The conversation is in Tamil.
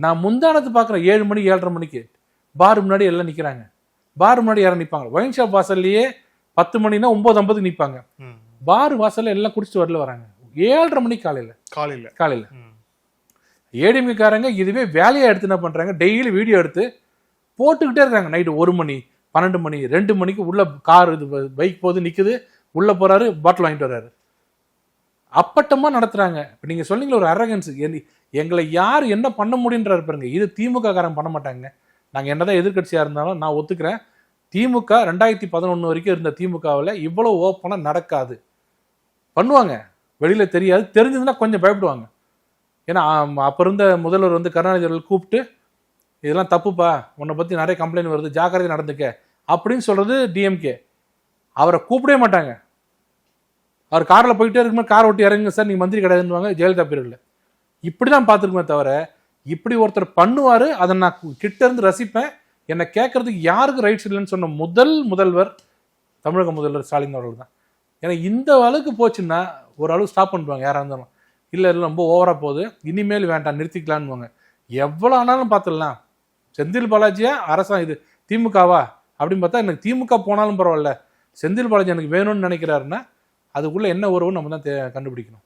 நான் முந்தானத்து பார்க்குறேன் 7 மணி 7:30 மணிக்கு பார் முன்னாடி எல்லாம் நிற்கிறாங்க. பார் முன்னாடி யாரும் நிற்பாங்க. ஒயின் ஷாப் வாசல்லையே 10 மணினா 9:50 நிற்பாங்க. பார் வாசல்ல எல்லாம் குடிச்சிட்டு வரல வராங்க 7:30 மணிக்கு காலையில். ஏடிஎம்காரங்க இதுவே வேலையை எடுத்து என்ன பண்றாங்க, டெய்லி வீடியோ எடுத்து போட்டுக்கிட்டே இருக்காங்க. நைட்டு 1 மணி 12 மணி 2 மணிக்கு உள்ள கார் இது பைக் போது நிக்குது, உள்ள போறாரு, பாட்டில் வாங்கிட்டு வர்றாரு. அப்பட்டமா நடத்துறாங்க. இப்போ நீங்க சொன்னீங்களா ஒரு அரகன்ஸ், எங்களை யார் என்ன பண்ண முடியுன்றாரு பாருங்க. இது திமுக காரங்க பண்ண மாட்டாங்க. நாங்க என்னதான் எதிர்கட்சியா இருந்தாலும் நான் ஒத்துக்கிறேன், திமுக 2011 வரைக்கும் இருந்த திமுகவில் இவ்வளவு ஓப்பனா நடக்காது. பண்ணுவாங்க, வெளியில தெரியாது, தெரிஞ்சதுன்னா கொஞ்சம் பயப்படுவாங்க. ஏன்னா அப்ப இருந்த முதல்வர் வந்து கருணாநிதி அவர்கள் கூப்பிட்டு இதெல்லாம் தப்புப்பா, உன்னை பத்தி நிறைய கம்ப்ளைண்ட் வருது, ஜாக்கிரதை நடந்துக்க அப்படின்னு சொல்றது டிஎம்கே. அவரை கூப்பிடவே மாட்டாங்க. அவர் காரில் போயிட்டே இருக்கும்போது கார் ஓட்டி இறங்குங்க சார், நீங்க மந்திரி கிடையாதுன்னு ஜெயலலிதா பீரியட்ல. இப்படிதான் பார்த்துருக்குமே தவிர இப்படி ஒருத்தர் பண்ணுவாரு, அதை நான் கிட்ட இருந்து ரசிப்பேன், என்னை கேட்கறதுக்கு யாருக்கு ரைட்ஸ் இல்லைன்னு சொன்ன முதல்வர் தமிழக முதல்வர் ஸ்டாலின் அவர்கள் தான். ஏன்னா இந்த அளவுக்கு போச்சுன்னா ஒரு அளவு ஸ்டாப் பண்ணுவாங்க யாராக இருந்தாலும். இல்லை ரொம்ப ஓவரா போகுது, இனிமேல் வேண்டாம் நிறுத்திக்கலான்னு. எவ்வளோ ஆனாலும் பார்த்துடலாம். செந்தில் பாலாஜியா அரசாங்கம் இது திமுகவா அப்படின்னு பார்த்தா எனக்கு திமுக போனாலும் பரவாயில்ல, செந்தில் பாலாஜி எனக்கு வேணும்னு நினைக்கிறாருன்னா அதுக்குள்ள என்ன உறவுன்னு நம்ம தான் கண்டுபிடிக்கணும்.